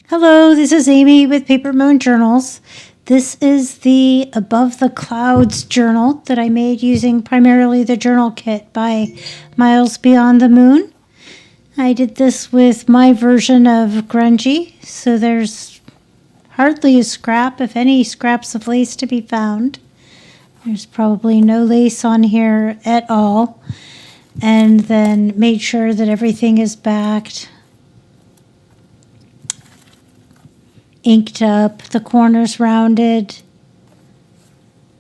Hello, this is Amy with Paper Moon Journals. This is the Above the Clouds journal that I made using primarily the journal kit by Miles Beyond the Moon. I did this with my version of grungy, so there's hardly a scrap, if any scraps of lace to be found. There's probably no lace on here at all. And then made sure that everything is backed, inked up, the corners rounded,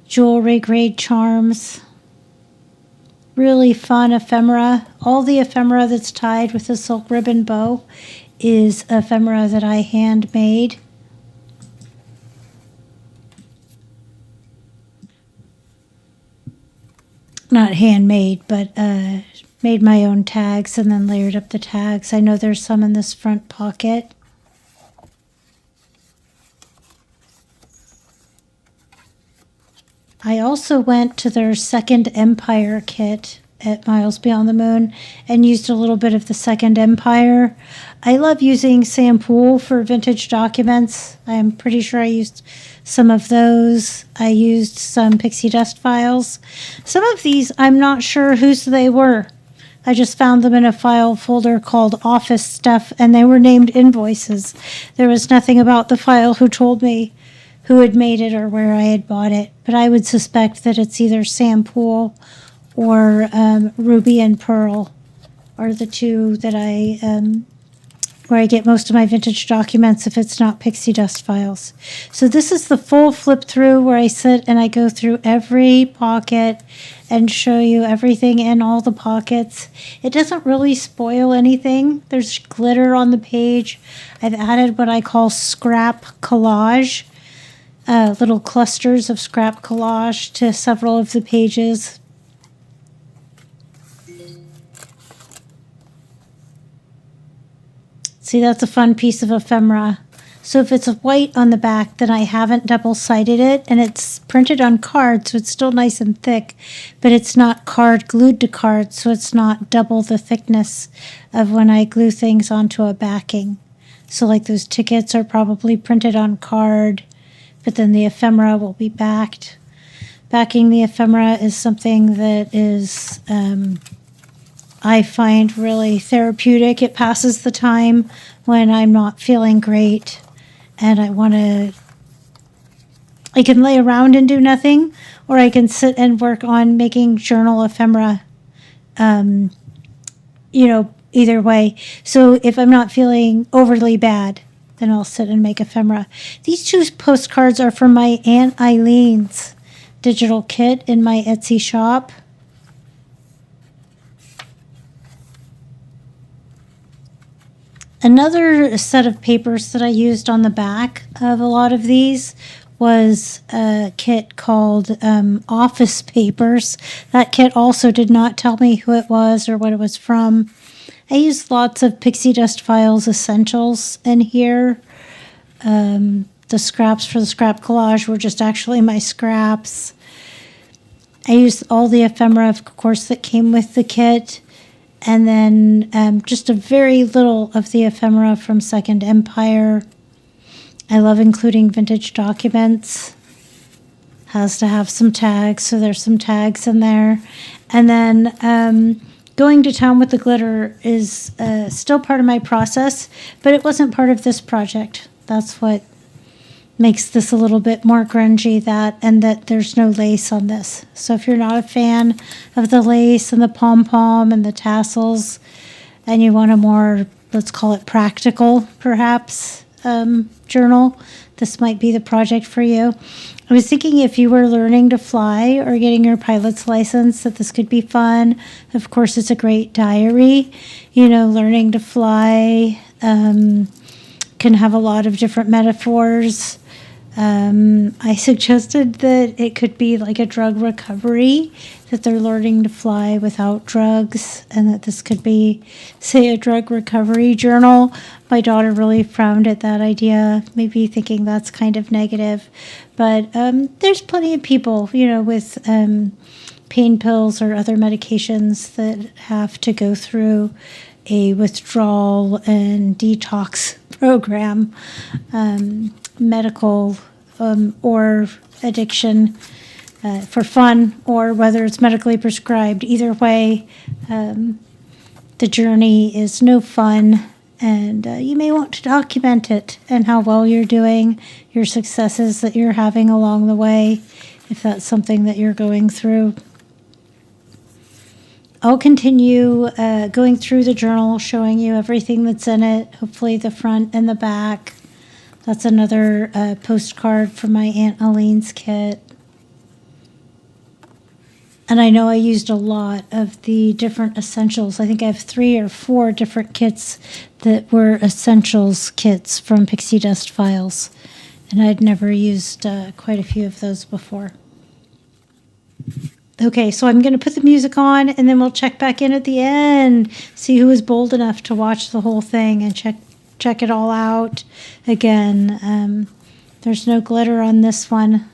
jewelry grade charms, really fun ephemera. All the ephemera that's tied with a silk ribbon bow is ephemera that I handmade. Not handmade, but made my own tags and then layered up the tags. I know there's some in this front pocket. I also went to their Second Empire kit at Miles Beyond the Moon and used a little bit of the Second Empire. I love using Sampool for vintage documents. I'm pretty sure I used some of those. I used some pixie dust files. Some of these, I'm not sure whose they were. I just found them in a file folder called Office Stuff, and they were named invoices. There was nothing about the file who told me who had made it or where I had bought it, but I would suspect that it's either Sampool or Ruby and Pearl are the two that where I get most of my vintage documents if it's not pixie dust files. So this is the full flip through where I sit and I go through every pocket and show you everything in all the pockets. It doesn't really spoil anything. There's glitter on the page. I've added what I call scrap collage. Little clusters of scrap collage to several of the pages. See, that's a fun piece of ephemera. So if it's white on the back, then I haven't double-sided it, and it's printed on card, so it's still nice and thick, but it's not card glued to card, so it's not double the thickness of when I glue things onto a backing. So like those tickets are probably printed on card, but then the ephemera will be backed. Backing the ephemera is something that is, I find really therapeutic. It passes the time when I'm not feeling great and I can lay around and do nothing, or I can sit and work on making journal ephemera, either way. So if I'm not feeling overly bad, then I'll sit and make ephemera. These two postcards are from my Aunt Eileen's digital kit in my Etsy shop. Another set of papers that I used on the back of a lot of these was a kit called Office Papers. That kit also did not tell me who it was or what it was from. I used lots of Pixie Dust Files essentials in here. The scraps for the scrap collage were just actually my scraps. I used all the ephemera, of course, that came with the kit. And then just a very little of the ephemera from Second Empire. I love including vintage documents. Has to have some tags, so there's some tags in there. And then going to town with the glitter is still part of my process, but it wasn't part of this project. That's what makes this a little bit more grungy, and that there's no lace on this. So if you're not a fan of the lace and the pom-pom and the tassels, and you want a more, let's call it practical, perhaps, journal, this might be the project for you. I was thinking if you were learning to fly or getting your pilot's license, that this could be fun. Of course, it's a great diary. Learning to fly can have a lot of different metaphors. I suggested that it could be like a drug recovery, that they're learning to fly without drugs, and that this could be, say, a drug recovery journal. My daughter really frowned at that idea, maybe thinking that's kind of negative. But there's plenty of people, with pain pills or other medications that have to go through a withdrawal and detox program, medical or addiction for fun, or whether it's medically prescribed. Either way, the journey is no fun, and you may want to document it and how well you're doing, your successes that you're having along the way, if that's something that you're going through. I'll continue going through the journal, showing you everything that's in it, hopefully the front and the back. That's another postcard from my Aunt Aline's kit. And I know I used a lot of the different essentials. I think I have 3 or 4 different kits that were essentials kits from Pixie Dust Files. And I'd never used quite a few of those before. Okay, so I'm going to put the music on, and then we'll check back in at the end, see who was bold enough to watch the whole thing and check it all out. Again, there's no glitter on this one.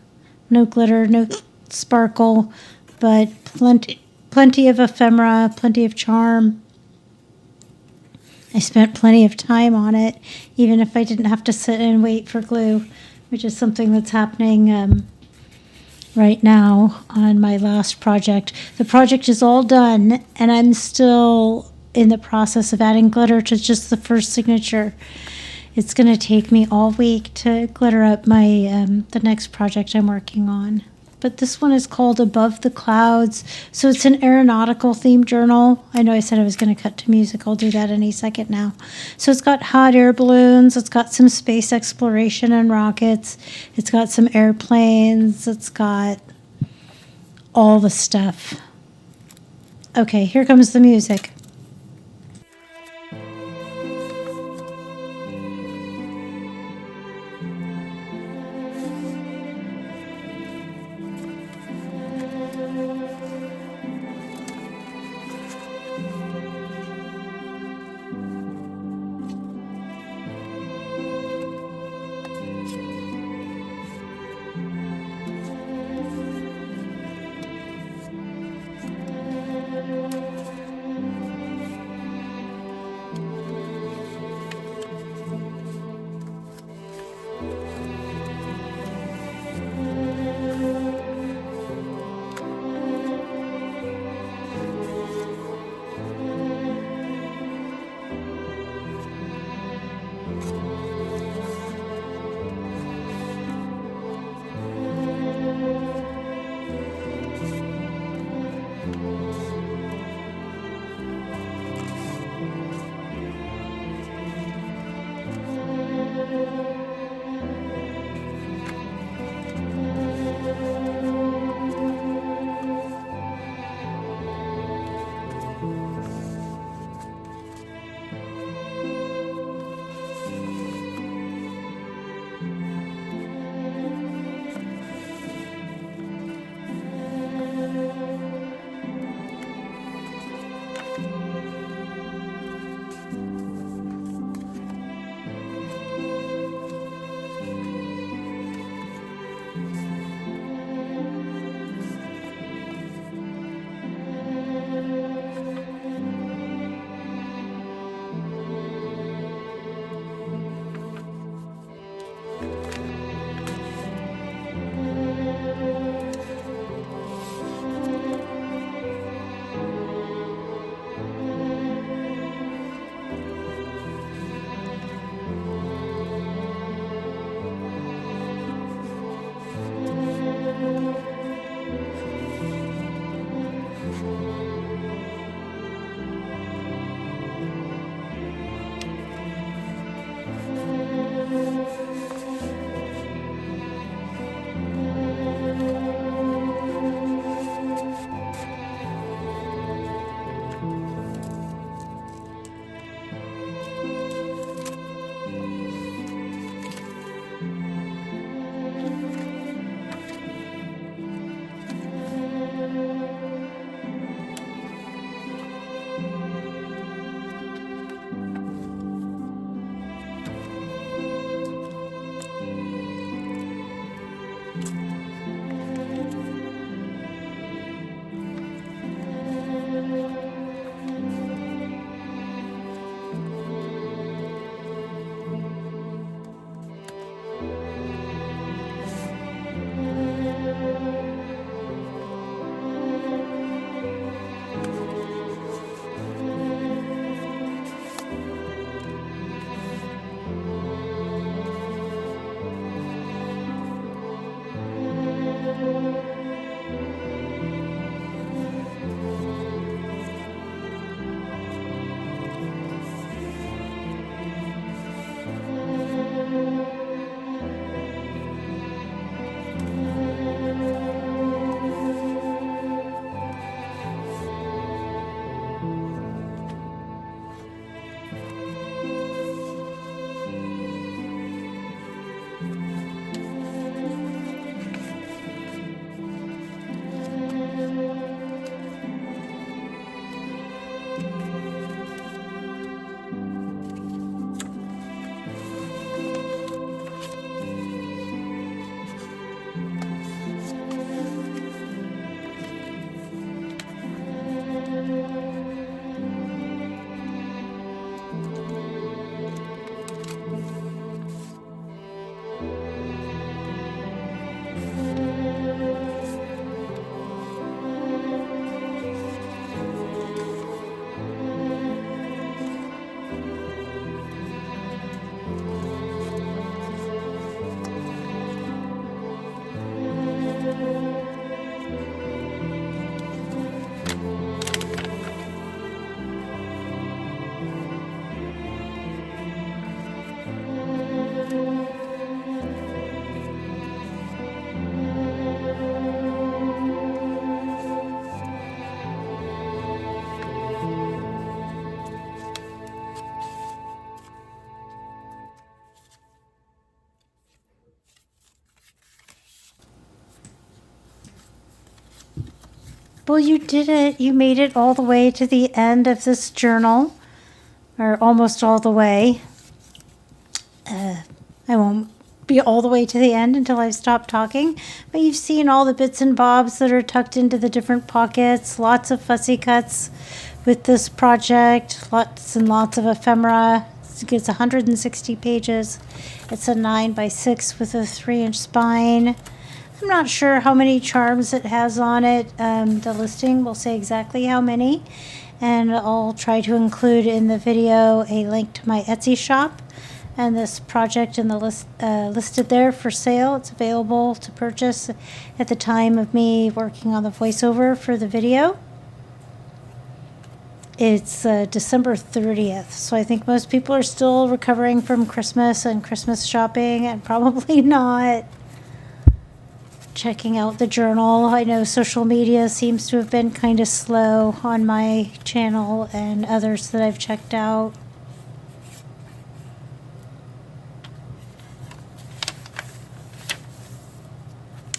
No glitter, no sparkle, but plenty of ephemera, plenty of charm. I spent plenty of time on it, even if I didn't have to sit and wait for glue, which is something that's happening right now on my last project. The project is all done, and I'm still in the process of adding glitter to just the first signature. It's going to take me all week to glitter up my the next project I'm working on. But this one is called Above the Clouds. So it's an aeronautical themed journal. I know I said I was going to cut to music. I'll do that any second now. So it's got hot air balloons. It's got some space exploration and rockets. It's got some airplanes. It's got all the stuff. Okay, here comes the music. Well, you did it. You made it all the way to the end of this journal, or almost all the way. I won't be all the way to the end until I stop talking, but you've seen all the bits and bobs that are tucked into the different pockets, lots of fussy cuts with this project, lots and lots of ephemera. It's 160 pages. It's a 9x6 with a 3-inch spine. I'm not sure how many charms it has on it. The listing will say exactly how many, and I'll try to include in the video a link to my Etsy shop and this project in the list listed there for sale. It's available to purchase at the time of me working on the voiceover for the video. It's December 30th, so I think most people are still recovering from Christmas and Christmas shopping, and probably not checking out the journal. I know social media seems to have been kind of slow on my channel and others that I've checked out.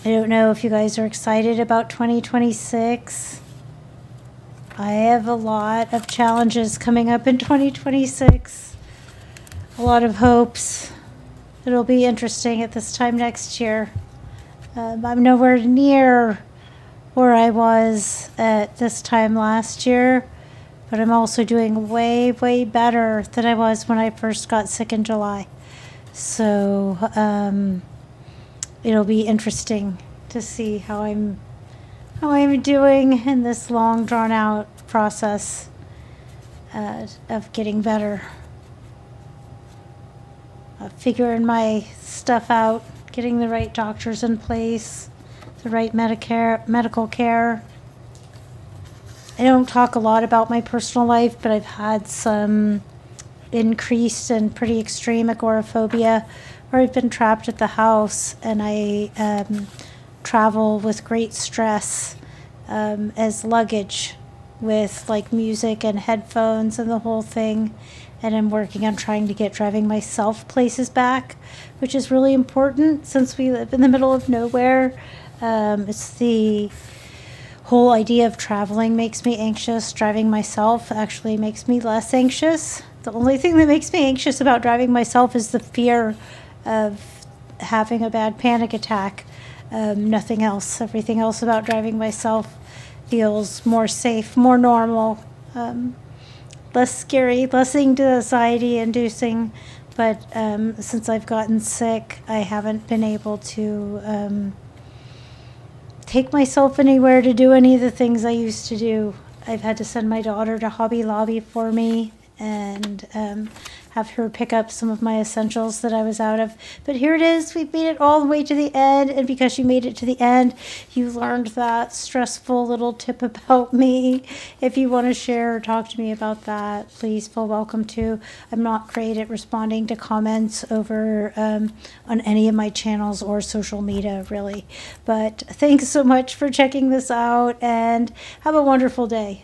I don't know if you guys are excited about 2026. I have a lot of challenges coming up in 2026. A lot of hopes. It'll be interesting at this time next year. I'm nowhere near where I was at this time last year, but I'm also doing way, way better than I was when I first got sick in July. So it'll be interesting to see how I'm doing in this long, drawn out process of getting better. Figuring my stuff out, getting the right doctors in place, the right medical care. I don't talk a lot about my personal life, but I've had some increased and pretty extreme agoraphobia where I've been trapped at the house, and I travel with great stress as luggage with like music and headphones and the whole thing. And I'm working on trying to get driving myself places back, which is really important since we live in the middle of nowhere. It's the whole idea of traveling makes me anxious. Driving myself actually makes me less anxious. The only thing that makes me anxious about driving myself is the fear of having a bad panic attack. Nothing else. Everything else about driving myself feels more safe, more normal. Less scary, less anxiety inducing, but since I've gotten sick, I haven't been able to take myself anywhere to do any of the things I used to do. I've had to send my daughter to Hobby Lobby for me and have her pick up some of my essentials that I was out of. But here it is. We've made it all the way to the end. And because you made it to the end, you learned that stressful little tip about me. If you want to share or talk to me about that, please feel welcome to. I'm not great at responding to comments over on any of my channels or social media, really. But thanks so much for checking this out, and have a wonderful day.